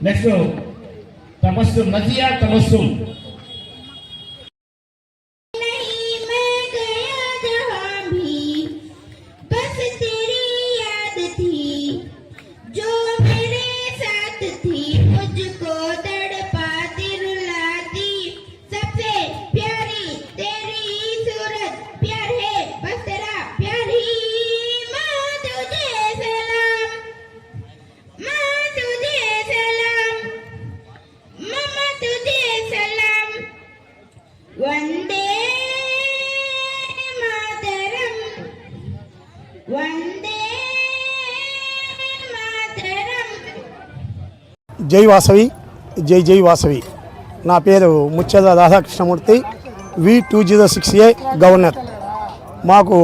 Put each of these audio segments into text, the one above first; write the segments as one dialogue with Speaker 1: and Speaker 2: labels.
Speaker 1: Next Tabassum Nazia Tabassum
Speaker 2: Vande Mataram Vande Mataram.
Speaker 3: జై వాసవి, జై జై వాసవి. నా పేరు ముచ్చద రాధాకృష్ణమూర్తి, V206A గవర్నర్. మాకు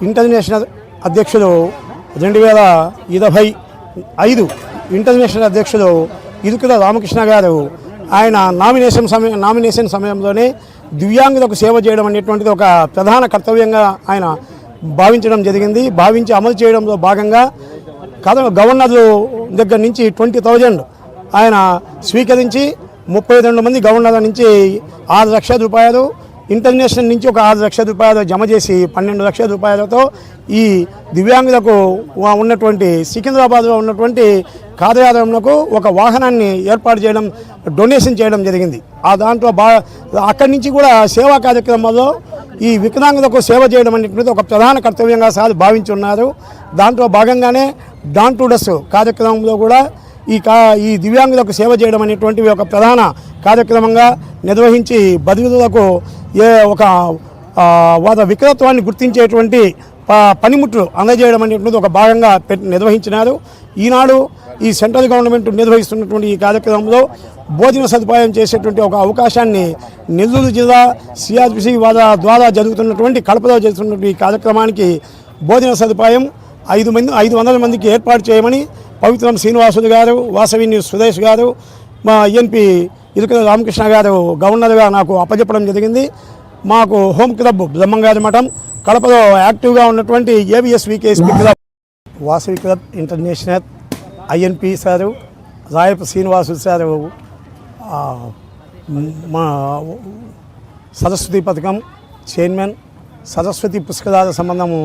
Speaker 3: ఇంటర్నేషనల్ అధ్యక్షులు 2025 ఇంటర్నేషనల్ అధ్యక్షులు ఇరుకుల రామకృష్ణ గారు ఆయన నామినేషన్ సమయంలోనే దివ్యాంగులకు సేవ చేయడం అనేటువంటిది ఒక ప్రధాన కర్తవ్యంగా ఆయన భావించడం జరిగింది. భావించి అమలు చేయడంలో భాగంగా గవర్నర్ దగ్గర నుంచి 20,000 ఆయన స్వీకరించి 32 మంది గవర్నర్ల నుంచి 6 లక్షల రూపాయలు, ఇంటర్నేషనల్ నుంచి ఒక 6 లక్షల రూపాయలు జమ చేసి 12 లక్షల రూపాయలతో ఈ దివ్యాంగులకు ఉన్నటువంటి సికింద్రాబాద్లో ఉన్నటువంటి కార్యాలయంలో ఒక వాహనాన్ని ఏర్పాటు చేయడం, డొనేషన్ చేయడం జరిగింది. ఆ దాంట్లో అక్కడి నుంచి కూడా సేవా కార్యక్రమాల్లో ఈ వికలాంగులకు సేవ చేయడం అనేటువంటిది ఒక ప్రధాన కర్తవ్యంగా సార్ భావించున్నారు. దాంట్లో భాగంగానే డాన్ టు డస్ కార్యక్రమంలో కూడా ఈ దివ్యాంగులకు సేవ చేయడం అనేటువంటివి ఒక ప్రధాన కార్యక్రమంగా నిర్వహించి బదిలీలకు ఒక వాళ్ళ వికలత్వాన్ని గుర్తించేటువంటి పనిముట్లు అందజేయడం అనేటువంటిది ఒక భాగంగా నిర్వహించినారు. ఈనాడు ఈ సెంట్రల్ గవర్నమెంట్ నిర్వహిస్తున్నటువంటి ఈ కార్యక్రమంలో భోజన సదుపాయం చేసేటువంటి ఒక అవకాశాన్ని నెల్లూరు జిల్లా CRPC ద్వారా జరుగుతున్నటువంటి కడపలో జరుగుతున్నటువంటి ఈ కార్యక్రమానికి భోజన సదుపాయం 500 మందికి ఏర్పాటు చేయమని పవిత్రం శ్రీనివాసులు గారు, వాసవి న్యూస్ సురేష్ గారు, మా INP ఇరుకుల రామకృష్ణ గారు గవర్నర్గా నాకు అప్పచెప్పడం జరిగింది. మాకు హోమ్ క్లబ్ బ్రహ్మంగారి మఠం కడపలో యాక్టివ్గా ఉన్నటువంటి ABSVKSP club, Vasavi club international, INP sir, Rayapu Srinivasulu sir, మా సరస్వతి పథకం చైర్మన్, సరస్వతి పుష్కరాల సంబంధము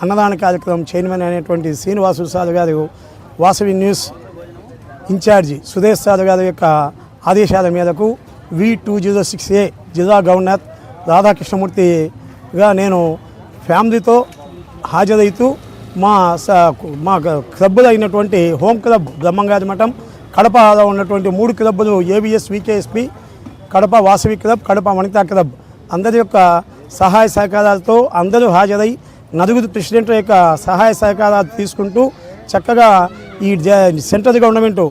Speaker 3: అన్నదాన కార్యక్రమం చైర్మన్ అయినటువంటి శ్రీనివాసులు సార్ గారు, వాసవి న్యూస్ ఇన్ఛార్జి సురేష్ సార్ గారి యొక్క ఆదేశాల మేరకు V206A జిల్లా గవర్నర్ రాధాకృష్ణమూర్తిగా నేను ఫ్యామిలీతో హాజరైతూ మా క్లబ్బులు అయినటువంటి హోమ్ క్లబ్ బ్రహ్మంగారి మఠం, కడపలో ఉన్నటువంటి 3 క్లబ్బులు ABSVKSP, Kadapa Vasavi club, Kadapa Vanitha club అందరి యొక్క సహాయ సహకారాలతో అందరూ హాజరై నలుగురు ప్రెసిడెంట్ల యొక్క సహాయ సహకారాలు తీసుకుంటూ చక్కగా ఈ సెంట్రల్ గవర్నమెంట్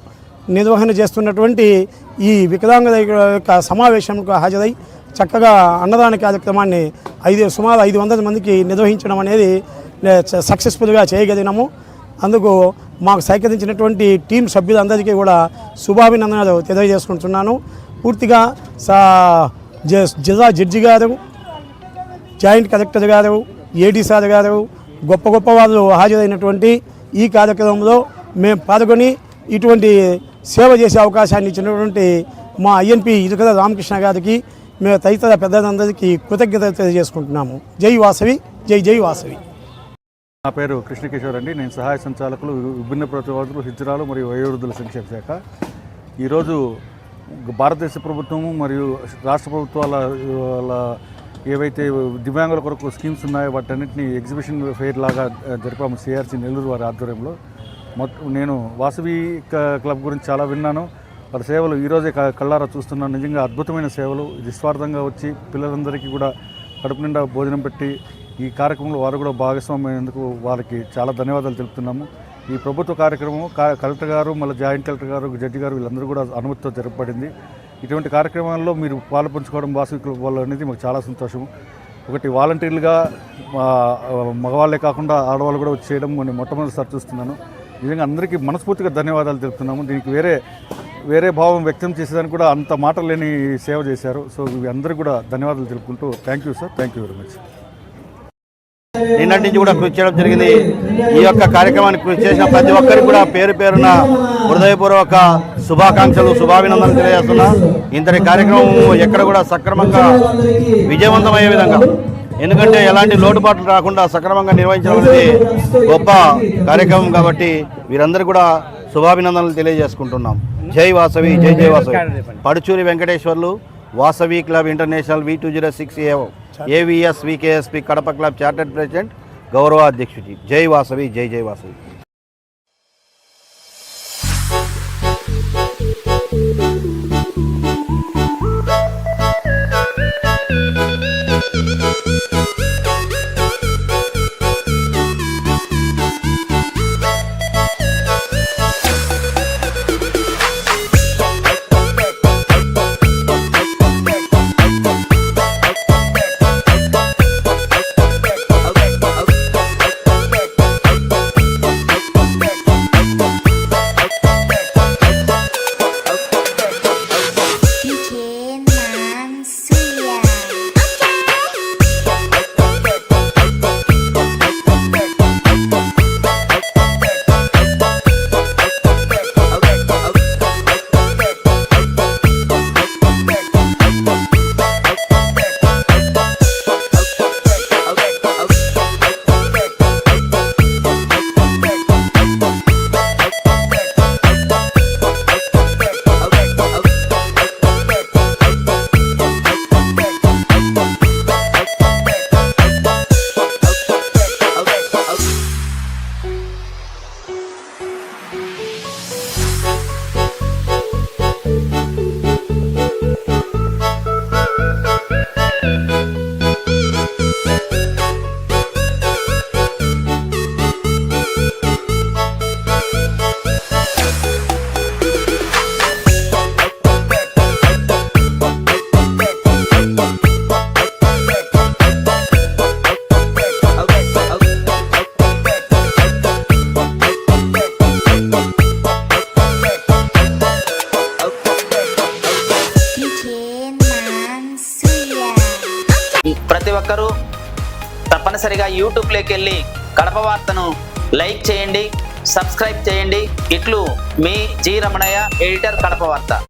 Speaker 3: నిర్వహణ చేస్తున్నటువంటి ఈ వికలాంగుల యొక్క సమావేశంకు హాజరై చక్కగా అన్నదాన కార్యక్రమాన్ని సుమారు 500 మందికి నిర్వహించడం అనేది సక్సెస్ఫుల్గా చేయగలిగినాము. అందుకు మాకు సహకరించినటువంటి టీం సభ్యులందరికీ కూడా శుభాభినందనలు తెలియజేసుకుంటున్నాను. పూర్తిగా జిల్లా జడ్జి గారు, జాయింట్ కలెక్టర్ గారు, AD సార్ గారు, గొప్ప వాళ్ళు హాజరైనటువంటి ఈ కార్యక్రమంలో మేము పాల్గొని ఇటువంటి సేవ చేసే అవకాశాన్ని ఇచ్చినటువంటి మా INP ఇరుకుల రామకృష్ణ గారికి మేము తదితర పెద్దలందరికీ కృతజ్ఞతలు తెలియజేసుకుంటున్నాము. జై వాసవి, జై జై వాసవి.
Speaker 4: నా పేరు కృష్ణకిషోర్ అండి. నేను సహాయ సంచాలకులు విభిన్న ప్రతివాదులు హిజ్రాలు మరియు వయోవృద్ధుల సంక్షేమ శాఖ. ఈరోజు భారతదేశ ప్రభుత్వము మరియు రాష్ట్ర ప్రభుత్వాల ఏవైతే దివ్యాంగుల కొరకు స్కీమ్స్ ఉన్నాయో వాటన్నింటినీ ఎగ్జిబిషన్ ఫెయిర్ లాగా జరిపాము CRC నెల్లూరు వారి ఆధ్వర్యంలో. నేను వాసవి క్లబ్ గురించి చాలా విన్నాను. వారి సేవలు ఈరోజే కళ్ళారా చూస్తున్నాను. నిజంగా అద్భుతమైన సేవలు. నిస్వార్థంగా వచ్చి పిల్లలందరికీ కూడా కడుపు నిండా భోజనం పెట్టి ఈ కార్యక్రమంలో వారు కూడా భాగస్వామ్యమైనందుకు వారికి చాలా ధన్యవాదాలు తెలుపుతున్నాము. ఈ ప్రభుత్వ కార్యక్రమం కలెక్టర్ గారు, మళ్ళీ జాయింట్ కలెక్టర్ గారు, జడ్జి గారు వీళ్ళందరూ కూడా అనుమతితో జరపబడింది. ఇటువంటి కార్యక్రమాల్లో మీరు పాలు పంచుకోవడం వాసవి క్లబ్ వాళ్ళు అనేది మాకు చాలా సంతోషం. ఒకటి వాలంటీర్లుగా మగవాళ్ళే కాకుండా ఆడవాళ్ళు కూడా వచ్చి చేయడం నేను మొట్టమొదటిసారి చూస్తున్నాను. నిజంగా అందరికీ మనస్ఫూర్తిగా ధన్యవాదాలు తెలుపుతున్నాము. దీనికి వేరే భావం వ్యక్తం చేసేదానికి కూడా అంత మాటలు లేని సేవ చేశారు. సో ఇవి అందరికీ కూడా ధన్యవాదాలు తెలుపుకుంటూ thank you sir, thank you very much.
Speaker 2: నిన్నటి నుంచి కూడా కృషి చేయడం జరిగింది. ఈ యొక్క కార్యక్రమానికి కృషి చేసిన ప్రతి ఒక్కరికి కూడా పేరు పేరున హృదయపూర్వక శుభాకాంక్షలు, శుభాభినందనలు తెలియజేస్తున్నా. ఇంతటి కార్యక్రమం ఎక్కడ కూడా సక్రమంగా విజయవంతమయ్యే విధంగా, ఎందుకంటే ఎలాంటి లోటుపాట్లు రాకుండా సక్రమంగా నిర్వహించడం అనేది గొప్ప కార్యక్రమం కాబట్టి వీరందరూ కూడా శుభాభినందనలు తెలియజేసుకుంటున్నాం. జై వాసవి, జై జై Vasavi. Paduchuri Venkateswarlu, Vasavi club international V206 AVS VKSP Kadapa club chartered president, గౌరవ అధ్యక్షుడి. జై వాసవి, జై జై వాసవి.
Speaker 5: ప్రతి ఒక్కరూ తప్పనిసరిగా యూట్యూబ్లోకి వెళ్ళి కడప వార్తను లైక్ చేయండి, సబ్స్క్రైబ్ చేయండి. ఇట్లు మీ జి రమణయ్య, ఎడిటర్, కడప వార్త.